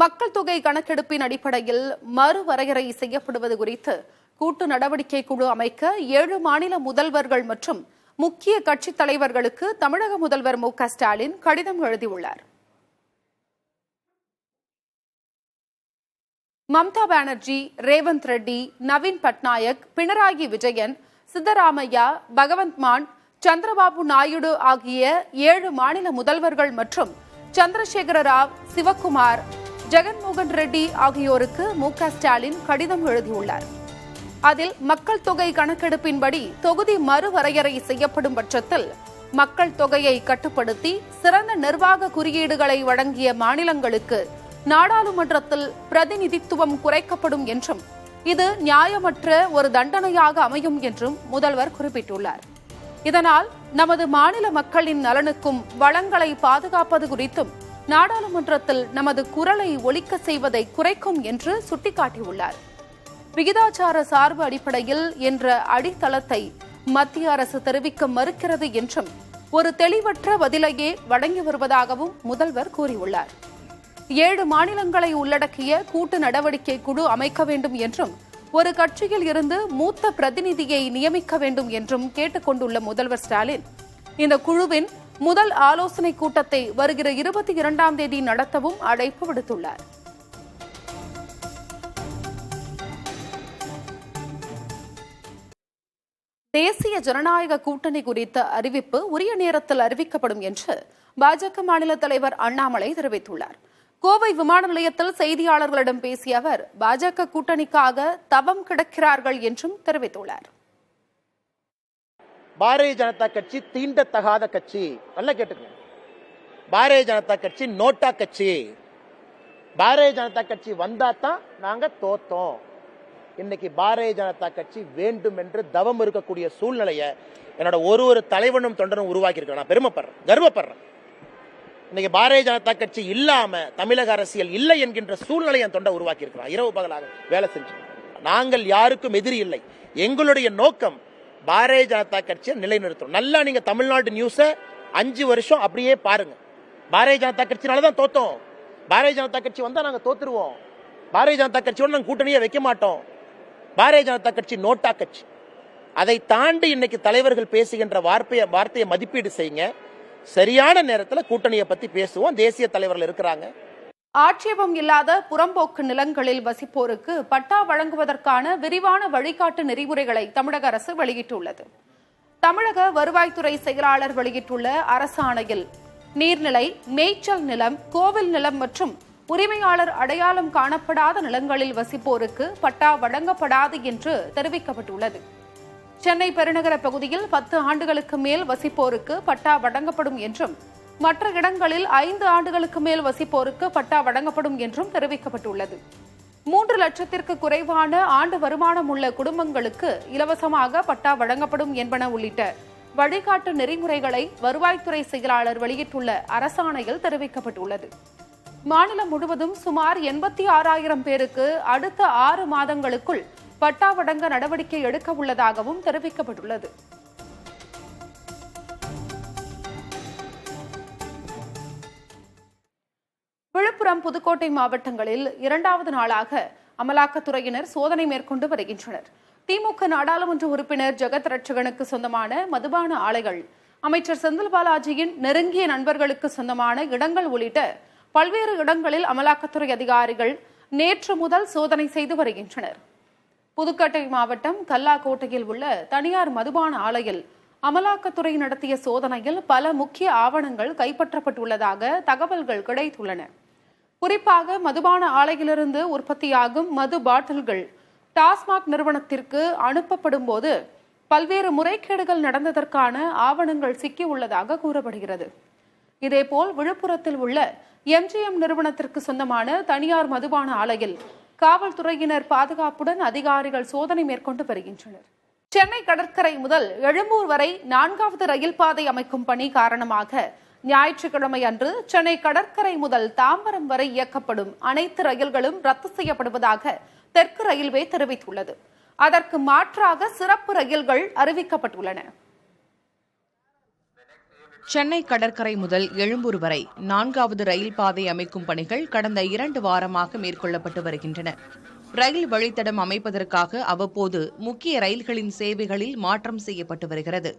மக்கள் தொகை கணக்கெடுப்பின் அடிப்படையில் மறுவரையறை செய்யப்படுவது குறித்து கூட்டு நடவடிக்கை குழு அமைக்க 7 மாநில முதல்வர்கள் மற்றும் முக்கிய கட்சித் தலைவர்களுக்கு தமிழக முதல்வர் மு.க.ஸ்டாலின் கடிதம் எழுதியுள்ளார். மம்தா பானர்ஜி, ரேவந்த் ரெட்டி, நவீன் பட்நாயக், பினராயி விஜயன், சித்தராமையா, பகவந்த் மான், சந்திரபாபு நாயுடு ஆகிய 7 மாநில முதல்வர்கள் மற்றும் சந்திரசேகர ராவ், சிவக்குமார், ஜெகன்மோகன் ரெட்டி ஆகியோருக்கு மு.க.ஸ்டாலின் கடிதம் எழுதியுள்ளார். அதில் மக்கள் தொகை கணக்கெடுப்பின்படி தொகுதி மறுவரையறை செய்யப்படும் பட்சத்தில் மக்கள் தொகையை கட்டுப்படுத்தி சிறந்த நிர்வாக குறியீடுகளை வழங்கிய மாநிலங்களுக்கு நாடாளுமன்றத்தில் பிரதிநிதித்துவம் குறைக்கப்படும் என்றும் இது நியாயமற்ற ஒரு தண்டனையாக அமையும் என்றும் முதல்வர் குறிப்பிட்டுள்ளார். இதனால் நமது மாநில மக்களின் நலனுக்கும் வளங்களை பாதுகாப்பது குறித்தும் நாடாளுமன்றத்தில் நமது குரலை ஒலிக்க செய்வதை குறைக்கும் என்று சுட்டிக்காட்டியுள்ளார். விகிதாச்சார சார்பு அடிப்படையில் என்ற அடித்தளத்தை மத்திய அரசு தெரிவிக்க மறுக்கிறது என்றும் ஒரு தெளிவற்ற பதிலையே வழங்கி வருவதாகவும் முதல்வர் கூறியுள்ளார். 7 மாநிலங்களை உள்ளடக்கிய கூட்டு நடவடிக்கை குழு அமைக்க வேண்டும் என்றும் ஒரு கட்சியில் இருந்து மூத்த பிரதிநிதியை நியமிக்க வேண்டும் என்றும் கேட்டுக் கொண்டுள்ள முதல்வர் ஸ்டாலின் இந்த குழுவின் முதல் ஆலோசனைக் கூட்டத்தை வருகிற 22ஆம் தேதி நடத்தவும் அழைப்பு விடுத்துள்ளார். தேசிய ஜனநாயக கூட்டணி குறித்த அறிவிப்பு உரிய நேரத்தில் அறிவிக்கப்படும் என்று பாஜக மாநில தலைவர் அண்ணாமலை தெரிவித்துள்ளார். கோவை விமான நிலையத்தில் செய்தியாளர்களிடம் பேசிய அவர் பாஜக கூட்டணிக்காக தவம் கிடக்கிறார்கள் என்றும் தெரிவித்துள்ளார். பாரதிய ஜனதா கட்சி தீண்டத்தகாத கட்சி. நல்லா கேட்டுக்கோங்க. பாரதிய ஜனதா கட்சி நோட்டா கட்சி. பாரதிய ஜனதா கட்சி வந்தாதான் நாங்க தோத்தோம். இன்னைக்கு பாரதிய ஜனதா கட்சி வேண்டும் என்று தவம் இருக்கக்கூடிய சூழ்நிலையை என்னோட ஒரு தலைவனும் தொண்டனும் உருவாக்கி இருக்க நான் பெருமைப்படுறேன், கர்வப்படுறேன். இன்னைக்கு பாரதிய ஜனதா கட்சி இல்லாம தமிழக அரசியல் இல்லை என்கின்ற சூழ்நிலையை என் தொண்டை உருவாக்கி இருக்கிறான். இரவு பகலாக வேலை செஞ்சு நாங்கள் யாருக்கும் எதிரி இல்லை. எங்களுடைய நோக்கம் பாரதிய ஜனதா கட்சியை நிலைநிறுத்தணும். நல்லா நீங்க தமிழ்நாடு நியூஸை 5 வருஷம் அப்படியே பாருங்க. பாரதிய ஜனதா கட்சினாலதான் தோத்தோம். பாரதிய ஜனதா கட்சி வந்தா நாங்க தோத்துருவோம். பாரதிய ஜனதா கட்சியோட நாங்க கூட்டணியை வைக்க மாட்டோம். பாரதிய ஜனதா கட்சி நோட்டா கட்சி. அதை தாண்டி இன்னைக்கு தலைவர்கள் பேசுகின்ற வார்த்தையை மதிப்பீடு செய்யுங்க. சரியான நேரத்தில் கூட்டணியை பத்தி பேசுவோம். தேசிய தலைவர்கள் இருக்கிறாங்க. ஆட்சேபம் இல்லாத புறம்போக்கு நிலங்களில் வசிப்போருக்கு பட்டா வழங்குவதற்கான விரிவான வழிகாட்டு நெறிமுறைகளை தமிழக அரசு வெளியிட்டுள்ளது. தமிழக வருவாய்த்துறை செயலாளர் வெளியிட்டுள்ள அரசாணையில் நீர்நிலை, மேய்ச்சல் நிலம், கோவில் நிலம் மற்றும் உரிமையாளர் அடையாளம் காணப்படாத நிலங்களில் வசிப்போருக்கு பட்டா வழங்கப்படாது என்று தெரிவிக்கப்பட்டுள்ளது. சென்னை பெருநகர பகுதியில் 10 ஆண்டுகளுக்கு மேல் வசிப்போருக்கு பட்டா வழங்கப்படும் என்றும் மற்ற இடங்களில் 5 ஆண்டுகளுக்கு மேல் வசிப்போருக்கு பட்டா வழங்கப்படும் என்றும் தெரிவிக்கப்பட்டுள்ளது. 3 லட்சத்திற்கு குறைவான ஆண்டு வருமானம் உள்ள குடும்பங்களுக்கு இலவசமாக பட்டா வழங்கப்படும் என்பன உள்ளிட்ட வழிகாட்டு நெறிமுறைகளை வருவாய்த்துறை செயலாளர் வெளியிட்டுள்ள அரசாணையில் தெரிவிக்கப்பட்டுள்ளது. மாநிலம் முழுவதும் சுமார் 86,000 பேருக்கு அடுத்த 6 மாதங்களுக்குள் பட்டா வழங்க நடவடிக்கை எடுக்க உள்ளதாகவும் தெரிவிக்கப்பட்டுள்ளது. விழுப்புரம், புதுக்கோட்டை மாவட்டங்களில் 2வது நாளாக அமலாக்கத்துறையினர் சோதனை மேற்கொண்டு வருகின்றனர். திமுக நாடாளுமன்ற உறுப்பினர் ஜெகத் ரட்சகனுக்கு சொந்தமான மதுபான ஆலைகள், அமைச்சர் செந்தில் பாலாஜியின் நெருங்கிய நண்பர்களுக்கு சொந்தமான இடங்கள் உள்ளிட்ட பல்வேறு இடங்களில் அமலாக்கத்துறை அதிகாரிகள் நேற்று முதல் சோதனை செய்து வருகின்றனர். புதுக்கோட்டை மாவட்டம் கல்லாக்கோட்டையில் உள்ள தனியார் மதுபான ஆலையில் அமலாக்கத்துறை நடத்திய சோதனையில் பல முக்கிய ஆவணங்கள் கைப்பற்றப்பட்டுள்ளதாக தகவல்கள் கிடைத்துள்ளன. குறிப்பாக மதுபான ஆலையிலிருந்து உற்பத்தியாகும் மது பாட்டில்கள் டாஸ்மாக் நிறுவனத்திற்கு அனுப்பப்படும் போது பல்வேறு முறைகேடுகள் நடந்ததற்கான ஆவணங்கள் சிக்கியுள்ளதாக கூறப்படுகிறது. இதேபோல் விழுப்புரத்தில் உள்ள MGM நிறுவனத்திற்கு சொந்தமான தனியார் மதுபான ஆலையில் காவல்துறையினர் பாதுகாப்புடன் அதிகாரிகள் சோதனை மேற்கொண்டு வருகின்றனர். சென்னை கடற்கரை முதல் எழும்பூர் வரை 4வது ரயில் பாதை அமைக்கும் பணி காரணமாக ஞாயிற்றுக்கிழமை அன்று சென்னை கடற்கரை முதல் தாம்பரம் வரை இயக்கப்படும் அனைத்து ரயில்களும் ரத்து செய்யப்படுவதாக தெற்கு ரயில்வே தெரிவித்துள்ளது. அதற்கு மாற்றாக சிறப்பு ரயில்கள் அறிவிக்கப்பட்டுள்ளன. சென்னை கடற்கரை முதல் எழும்பூர் வரை 4வது ரயில் பாதை அமைக்கும் பணிகள் கடந்த 2 வாரமாக மேற்கொள்ளப்பட்டு வருகின்றன. ரயில் வழித்தடம் அமைப்பதற்காக அவ்வப்போது முக்கிய ரயில்களின் சேவைகளில் மாற்றம் செய்யப்பட்டு வருகிறது.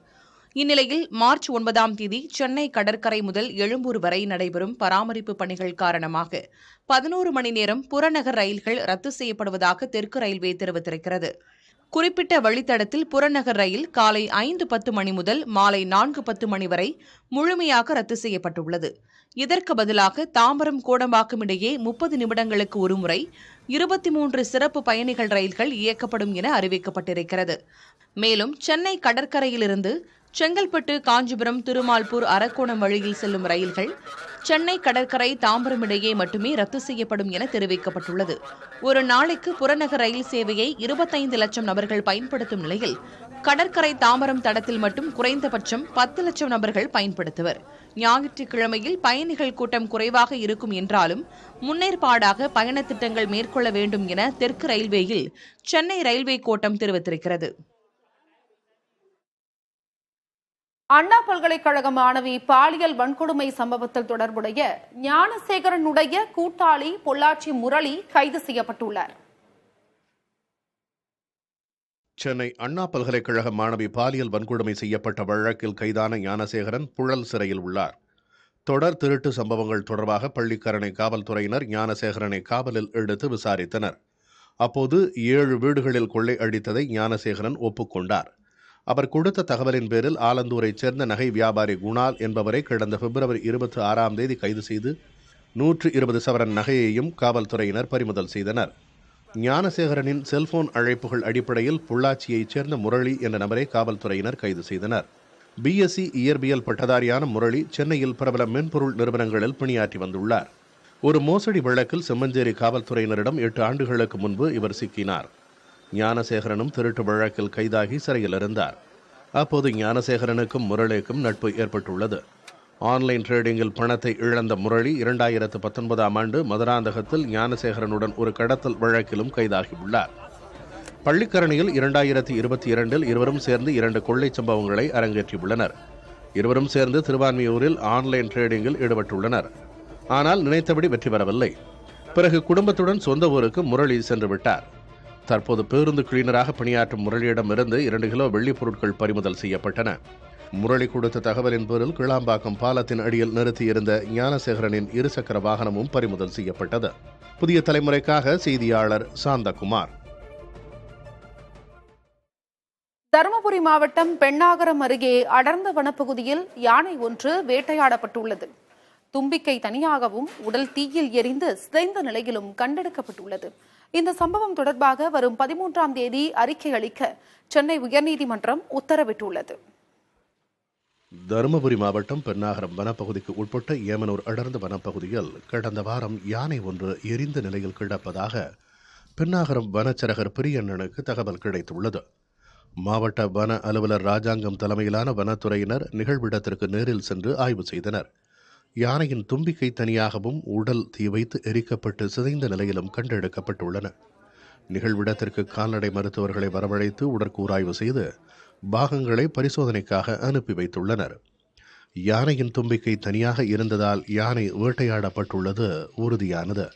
இந்நிலையில் மார்ச் 9ஆம் தேதி சென்னை கடற்கரை முதல் எழும்பூர் வரை நடைபெறும் பராமரிப்பு பணிகள் காரணமாக 11 மணி நேரம் புறநகர் ரயில்கள் ரத்து செய்யப்படுவதாக தெற்கு ரயில்வே தெரிவித்திருக்கிறது. குறிப்பிட்ட வழித்தடத்தில் புறநகர் ரயில் காலை 5:10 மணி முதல் மாலை 4:10 மணி வரை முழுமையாக ரத்து செய்யப்பட்டுள்ளது. இதற்கு பதிலாக தாம்பரம் கோடம்பாக்கம் இடையே 30 நிமிடங்களுக்கு ஒருமுறை 23 சிறப்பு பயணிகள் ரயில்கள் இயக்கப்படும் என அறிவிக்கப்பட்டிருக்கிறது. மேலும் சென்னை கடற்கரையிலிருந்து செங்கல்பட்டு, காஞ்சிபுரம், திருமால்பூர், அரக்கோணம் வழியில் செல்லும் ரயில்கள் சென்னை கடற்கரை, தாம்பரம் இடையே மட்டுமே ரத்து செய்யப்படும் என தெரிவிக்கப்பட்டுள்ளது. ஒரு நாளைக்கு புறநகர் ரயில் சேவையை 25 லட்சம் நபர்கள் பயன்படுத்தும் நிலையில் கடற்கரை தாம்பரம் தடத்தில் மட்டும் குறைந்தபட்சம் 10 லட்சம் நபர்கள் பயன்படுத்துவர். ஞாயிற்றுக்கிழமையில் பயணிகள் கூட்டம் குறைவாக இருக்கும் என்றாலும் முன்னேற்பாடாக பயண திட்டங்கள் மேற்கொள்ள வேண்டும் என தெற்கு ரயில்வேயில் சென்னை ரயில்வே கோட்டம் தெரிவித்திருக்கிறது. அண்ணா பல்கலைக்கழக மாணவி பாலியல் வன்கொடுமை சம்பவத்தில் தொடர்புடைய ஞானசேகரனுடைய கூட்டாளி பொள்ளாச்சி முரளி கைது செய்யப்பட்டுள்ளார். சென்னை அண்ணா பல்கலைக்கழக மாணவி பாலியல் வன்கொடுமை செய்யப்பட்ட வழக்கில் கைதான ஞானசேகரன் புழல் சிறையில் உள்ளார். தொடர் திருட்டு சம்பவங்கள் தொடர்பாக பள்ளிக்கரணை காவல்துறையினர் ஞானசேகரனை காவலில் எடுத்து விசாரித்தனர். அப்போது 7 வீடுகளில் கொள்ளை அடித்ததை ஞானசேகரன் ஒப்புக்கொண்டார். அவர் கொடுத்த தகவலின் பேரில் ஆலந்தூரைச் சேர்ந்த நகை வியாபாரி குணால் என்பவரை கடந்த பிப்ரவரி 26ஆம் தேதி கைது செய்து 120 சவரன் நகையையும் காவல்துறையினர் பறிமுதல் செய்தனர். ஞானசேகரனின் செல்போன் அழைப்புகள் அடிப்படையில் பொள்ளாச்சியைச் சேர்ந்த முரளி என்ற நபரை காவல்துறையினர் கைது செய்தனர். பிஎஸ்சி இயற்பியல் பட்டதாரியான முரளி சென்னையில் பிரபல மென்பொருள் நிறுவனங்களில் பணியாற்றி வந்துள்ளார். ஒரு மோசடி வழக்கில் செம்மஞ்சேரி காவல்துறையினரிடம் 8 ஆண்டுகளுக்கு முன்பு இவர் சிக்கினார். ஞானசேகரனும் திருட்டு வழக்கில் கைதாகி சிறையில் இருந்தார். அப்போது ஞானசேகரனுக்கும் முரளிக்கும் நட்பு ஏற்பட்டுள்ளது. ஆன்லைன் ட்ரேடிங்கில் பணத்தை இழந்த முரளி 2019ஆம் ஆண்டு மதுராந்தகத்தில் ஞானசேகரனுடன் ஒரு கடத்தல் வழக்கிலும் கைதாகியுள்ளார். பள்ளிக்கரணையில் 2022இல் இருவரும் சேர்ந்து 2 கொள்ளை சம்பவங்களை அரங்கேற்றியுள்ளனர். இருவரும் சேர்ந்து திருவான்மியூரில் ஆன்லைன் ட்ரேடிங்கில் ஈடுபட்டுள்ளனர். ஆனால் நினைத்தபடி வெற்றி பெறவில்லை. பிறகு குடும்பத்துடன் சொந்த ஊருக்கு முரளி சென்று விட்டார். தற்போது பேருந்து கிளீனராக பணியாற்றும் முரளியிடமிருந்து 2 கிலோ வெள்ளிப் பொருட்கள் பறிமுதல் செய்யப்பட்டன. முரளி கொடுத்த தகவலின் பேரில் கிளாம்பாக்கம் பாலத்தின் அடியில் நிறுத்தியிருந்த ஞானசேகரனின் 2 சக்கர வாகனமும் பறிமுதல் செய்யப்பட்டது. புதிய தலைமுறைக்காக செய்தியாளர் சாந்தகுமார். தருமபுரி மாவட்டம் பெண்ணாகரம் அருகே அடர்ந்த வனப்பகுதியில் யானை ஒன்று வேட்டையாடப்பட்டுள்ளது. தும்பிக்கை தனியாகவும் உடல் தீயில் எரிந்து சிதைந்த நிலையிலும் கண்டெடுக்கப்பட்டுள்ளது. இந்த சம்பவம் தொடர்பாக வரும் 13ஆம் தேதி அறிக்கை அளிக்க சென்னை உயர்நீதிமன்றம் உத்தரவிட்டுள்ளது. தருமபுரி மாவட்டம் பெண்ணாகரம் வனப்பகுதிக்கு உட்பட்ட ஏமனூர் அடர்ந்த வனப்பகுதியில் கடந்த வாரம் யானை ஒன்று எரிந்த நிலையில் கிடப்பதாக பெண்ணாகரம் வனச்சரகர் பிரியண்ணனுக்கு தகவல் கிடைத்துள்ளது. மாவட்ட வன அலுவலர் ராஜாங்கம் தலைமையிலான வனத்துறையினர் நிகழ்விடத்திற்கு நேரில் சென்று ஆய்வு செய்தனர். யானையின் தும்பிக்கை தனியாகவும் உடல் தீ வைத்து எரிக்கப்பட்டு சிதைந்த நிலையிலும் கண்டெடுக்கப்பட்டுள்ளன. நிகழ்விடத்திற்கு கால்நடை மருத்துவர்களை வரவழைத்து உடற்கூராய்வு செய்து பாகங்களை பரிசோதனைக்காக அனுப்பி வைத்துள்ளனர். யானையின் தும்பிக்கை தனியாக இருந்ததால் யானை வேட்டையாடப்பட்டுள்ளது உறுதியானது.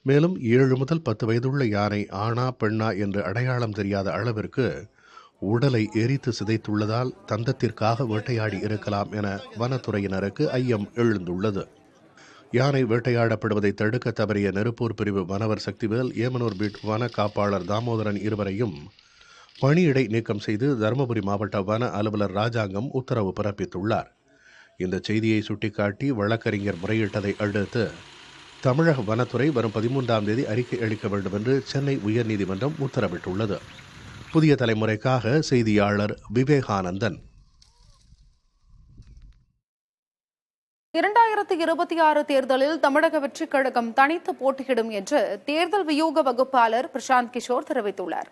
மேலும் 7 முதல் 10 வயதுள்ள யானை ஆணா பெண்ணா என்று அடையாளம் தெரியாத அளவிற்கு உடலை எரித்து சிதைத்துள்ளதால் தந்தத்திற்காக வேட்டையாடி இருக்கலாம் என வனத்துறையினருக்கு ஐயம் எழுந்துள்ளது. யானை வேட்டையாடப்படுவதை தடுக்க தவறிய நெருப்பூர் பிரிவு வனவர் சக்திவேல், ஏமனூர் பீட் வன காப்பாளர் தாமோதரன் இருவரையும் பணியிடை நீக்கம் செய்து தருமபுரி மாவட்ட வன அலுவலர் ராஜாங்கம் உத்தரவு பிறப்பித்துள்ளார். இந்த செய்தியை சுட்டிக்காட்டி வழக்கறிஞர் முறையிட்டதை அடுத்து தமிழக வனத்துறை வரும் 13ஆம் தேதி அறிக்கை அளிக்க வேண்டும் என்று சென்னை உயர்நீதிமன்றம் உத்தரவிட்டுள்ளது. புதிய தலைமுறைக்காக செய்தியாளர் விவேகானந்தன். 2026 தேர்தலில் தமிழக வெற்றிக் கழகம் தனித்து போட்டியிடும் என்று தேர்தல் வியூக வகுப்பாளர் பிரசாந்த் கிஷோர் தெரிவித்துள்ளார்.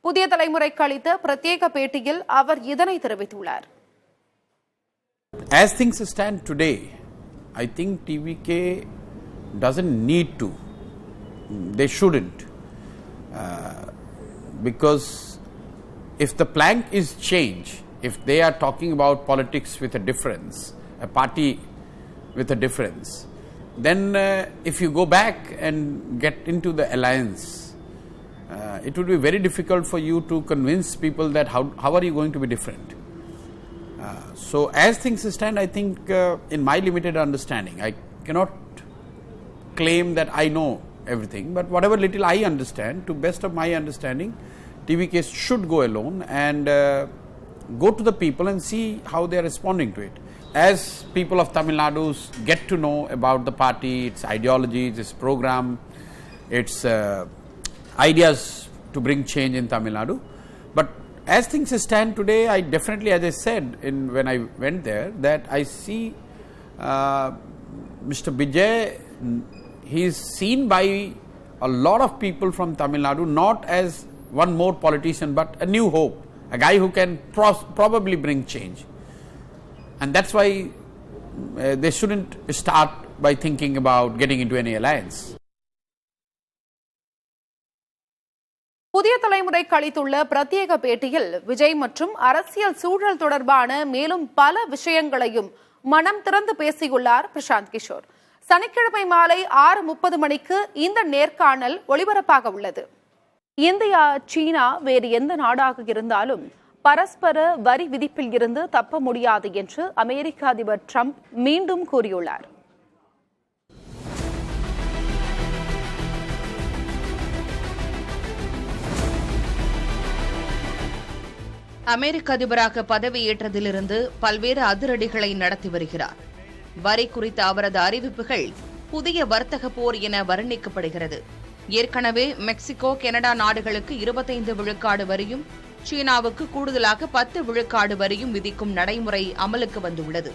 புதிய தலைமுறைக்கு அளித்த பிரத்யேக பேட்டியில் அவர் இதனை தெரிவித்துள்ளார். As things stand today, I think TVK doesn't need to. They shouldn't. Because if the plank is changed, if they are talking about politics with a difference, a party with a difference, then if you go back and get into the alliance, it would be very difficult for you to convince people that how are you going to be different. So as things stand, I think in my limited understanding, I cannot claim that I know everything, but whatever little I understand, to best of my understanding, TVK should go alone and go to the people and see how they are responding to it. As people of Tamil Nadu get to know about the party, its ideologies, its program, its ideas to bring change in Tamil Nadu. But as things stand today, I definitely, as I said when I went there, that I see Mr. Bijay, he is seen by a lot of people from Tamil Nadu not as one more politician but a new hope, a guy who can probably bring change. And that's why they shouldn't start by thinking about getting into any alliance. புதிய தலைமுறைக்கு அளித்துள்ள பிரத்யேக பேட்டியில் விஜய் மற்றும் அரசியல் சூழல் தொடர்பான மேலும் பல விஷயங்களையும் மனம் திறந்து பேசியுள்ளார் பிரசாந்த் கிஷோர். சனிக்கிழமை மாலை 6:30 மணிக்கு இந்த நேர்காணல் ஒளிபரப்பாக உள்ளது. இந்தியா, சீனா வேறு எந்த நாடாக இருந்தாலும் பரஸ்பர வரி விதிப்பில் இருந்து தப்ப முடியாது என்று அமெரிக்க அதிபர் ட்ரம்ப் மீண்டும் கூறியுள்ளார். அமெரிக்க அதிபராக பதவியேற்றதிலிருந்து பல்வேறு அதிரடிகளை நடத்தி வருகிறார். வரி குறித்த அவரது அறிவிப்புகள் புதிய வர்த்தக போர் என வர்ணிக்கப்படுகிறது. ஏற்கனவே மெக்சிகோ, கனடா நாடுகளுக்கு 25 விழுக்காடு வரியும், சீனாவுக்கு கூடுதலாக 10 விழுக்காடு வரியும் விதிக்கும் நடைமுறை அமலுக்கு வந்துள்ளது.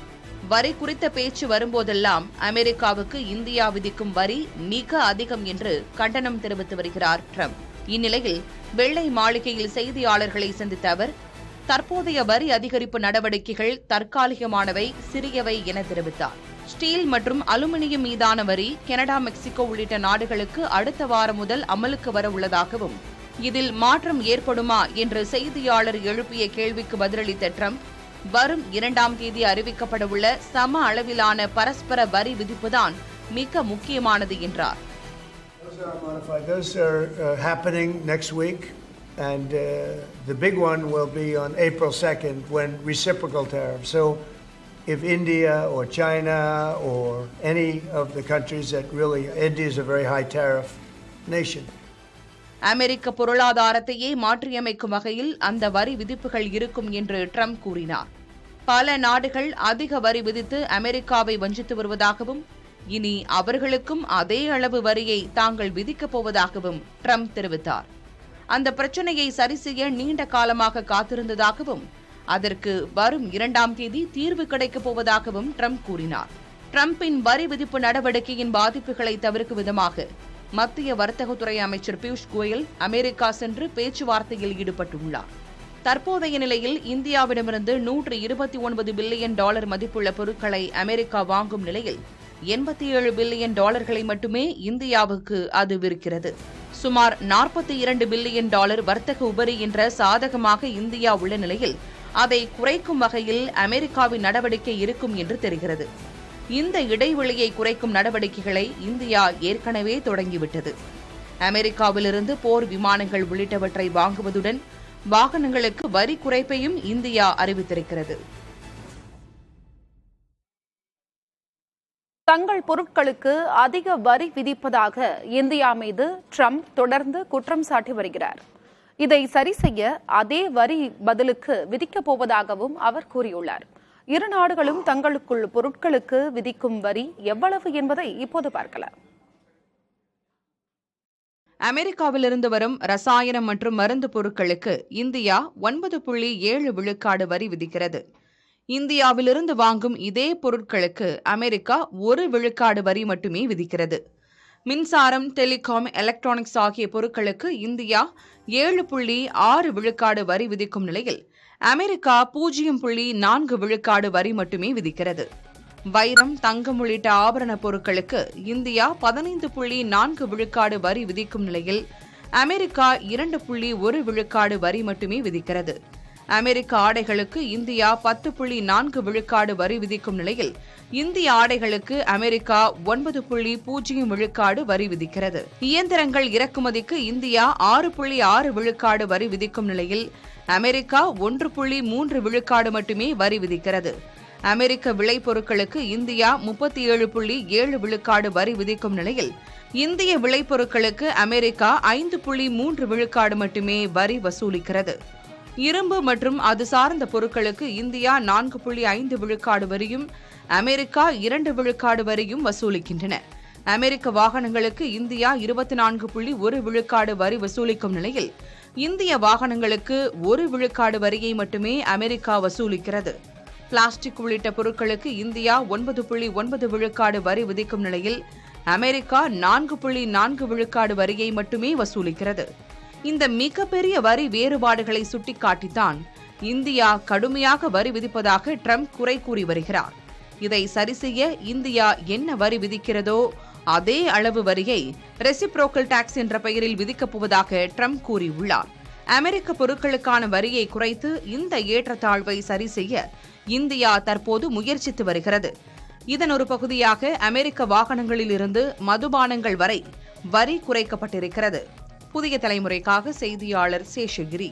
வரி குறித்த பேச்சு வரும்போதெல்லாம் அமெரிக்காவுக்கு இந்தியா விதிக்கும் வரி மிக அதிகம் என்று கண்டனம் தெரிவித்து வருகிறார் ட்ரம்ப். இந்நிலையில் வெள்ளை மாளிகையில் செய்தியாளர்களை சந்தித்த அவர், தற்போதைய வரி அதிகரிப்பு நடவடிக்கைகள் தற்காலிகமானவை, சிறியவை என தெரிவித்தார். ஸ்டீல் மற்றும் அலுமினியம் மீதான வரி கனடா, மெக்சிகோ உள்ளிட்ட நாடுகளுக்கு அடுத்த வாரம் முதல் அமலுக்கு வர உள்ளதாகவும், இதில் மாற்றம் ஏற்படுமா என்று செய்தியாளர் எழுப்பிய கேள்விக்கு பதிலளித்த ட்ரம்ப், வரும் 2ஆம் தேதி அறிவிக்கப்படவுள்ள சம அளவிலான பரஸ்பர வரி விதிப்புதான் மிக முக்கியமானது என்றார். Those are happening next week, and the big one will be on April 2nd when reciprocal tariffs. So if India or China or any of the countries that really, India is a very high tariff nation. அமெரிக்க பொருளாதாரத்தையே மாற்றியமைக்கும் வகையில் அந்த வரி விதிப்புகள் இருக்கும் என்று Trump கூறினார். பல நாடுகள் அதிக வரி விதித்து அமெரிக்காவை வஞ்சித்து வருவதாகவும், இனி அவர்களுக்கும் அதே அளவு வரியை தாங்கள் விதிக்கப் போவதாகவும் ட்ரம்ப் தெரிவித்தார். அந்த பிரச்சனையை சரி செய்ய நீண்ட காலமாக காத்திருந்ததாகவும், அதற்கு வரும் 2ஆம் தேதி தீர்வு கிடைக்கப் போவதாகவும் ட்ரம்ப் கூறினார். ட்ரம்பின் வரி விதிப்பு நடவடிக்கையின் பாதிப்புகளை தவிர்க்கும் விதமாக மத்திய வர்த்தகத்துறை அமைச்சர் பியூஷ் கோயல் அமெரிக்கா சென்று பேச்சுவார்த்தையில் ஈடுபட்டுள்ளார். தற்போதைய நிலையில் இந்தியாவிடமிருந்து $129 பில்லியன் மதிப்புள்ள பொருட்களை அமெரிக்கா வாங்கும் நிலையில் $87 பில்லியன் மட்டுமே இந்தியாவுக்கு அது விற்கிறது. சுமார் $42 பில்லியன் வர்த்தக உபரி என்ற சாதகமாக இந்தியா உள்ள நிலையில் அதை குறைக்கும் வகையில் அமெரிக்காவின் நடவடிக்கை இருக்கும் என்று தெரிகிறது. இந்த இடைவெளியை குறைக்கும் நடவடிக்கைகளை இந்தியா ஏற்கனவே தொடங்கிவிட்டது. அமெரிக்காவிலிருந்து போர் விமானங்கள் உள்ளிட்டவற்றை வாங்குவதுடன் வாகனங்களுக்கு வரி குறைப்பையும் இந்தியா அறிவித்திருக்கிறது. தங்கள் பொருட்களுக்கு அதிக வரி விதிப்பதாக இந்தியா மீது ட்ரம்ப் தொடர்ந்து குற்றம் சாட்டி வருகிறார். இதை சரி செய்ய அதே வரி பதிலுக்கு விதிக்கப் போவதாகவும் அவர் கூறியுள்ளார். இரு நாடுகளும் தங்களுக்குள் பொருட்களுக்கு விதிக்கும் வரி எவ்வளவு என்பதை இப்போது பார்க்கலாம். அமெரிக்காவிலிருந்து வரும் ரசாயனம் மற்றும் மருந்து பொருட்களுக்கு இந்தியா 9.7 விழுக்காடு வரி விதிக்கிறது. இந்தியாவிலிருந்து வாங்கும் இதே பொருட்களுக்கு அமெரிக்கா 1 விழுக்காடு வரி மட்டுமே விதிக்கிறது. மின்சாரம், டெலிகாம், எலக்ட்ரானிக்ஸ் ஆகிய பொருட்களுக்கு இந்தியா 7.6 விழுக்காடு வரி விதிக்கும் நிலையில் அமெரிக்கா 0.4 விழுக்காடு வரி மட்டுமே விதிக்கிறது. வைரம், தங்கம் உள்ளிட்ட ஆபரண பொருட்களுக்கு இந்தியா 15.4 விழுக்காடு வரி விதிக்கும் நிலையில் அமெரிக்கா 2.1 விழுக்காடு வரி மட்டுமே விதிக்கிறது. அமெரிக்க ஆடைகளுக்கு இந்தியா 10.4 விழுக்காடு வரி விதிக்கும் நிலையில் இந்திய ஆடைகளுக்கு அமெரிக்கா 9.0 விழுக்காடு வரி விதிக்கிறது. இயந்திரங்கள் இறக்குமதிக்கு இந்தியா 6.6 விழுக்காடு வரி விதிக்கும் நிலையில் அமெரிக்கா 1.3 விழுக்காடு மட்டுமே வரி விதிக்கிறது. அமெரிக்க விளைபொருட்களுக்கு இந்தியா 37.7 விழுக்காடு வரி விதிக்கும் நிலையில் இந்திய விளைபொருட்களுக்கு அமெரிக்கா 5.3 விழுக்காடு மட்டுமே வரி வசூலிக்கிறது. இரும்பு மற்றும் அது சார்ந்த பொருட்களுக்கு இந்தியா 4.5 விழுக்காடு வரியும் அமெரிக்கா 2 விழுக்காடு வரியும் வசூலிக்கின்றன. அமெரிக்க வாகனங்களுக்கு இந்தியா 24.1 விழுக்காடு வரி வசூலிக்கும் நிலையில் இந்திய வாகனங்களுக்கு 1 விழுக்காடு வரியை மட்டுமே அமெரிக்கா வசூலிக்கிறது. பிளாஸ்டிக் உள்ளிட்ட பொருட்களுக்கு இந்தியா 9.9 விழுக்காடு வரி விதிக்கும் நிலையில் அமெரிக்கா 4.4 விழுக்காடு வரியை மட்டுமே வசூலிக்கிறது. இந்த மிகப்பெரிய வரி வேறுபாடுகளை சுட்டிக்காட்டித்தான் இந்தியா கடுமையாக வரி விதிப்பதாக ட்ரம்ப் குறை கூறி வருகிறார். இதை சரிசெய்ய இந்தியா என்ன வரி விதிக்கிறதோ அதே அளவு வரியை ரெசிப்ரோக்கல் டாக்ஸ் என்ற பெயரில் விதிக்கப் போவதாக ட்ரம்ப் கூறியுள்ளார். அமெரிக்க பொருட்களுக்கான வரியை குறைத்து இந்த ஏற்றத்தாழ்வை சரி செய்ய இந்தியா தற்போது முயற்சித்து வருகிறது. இதன் ஒரு பகுதியாக அமெரிக்க வாகனங்களில் இருந்து மதுபானங்கள் வரை வரி குறைக்கப்பட்டிருக்கிறது. புதிய தலைமுறைக்காக செய்தியாளர் சேஷகிரி.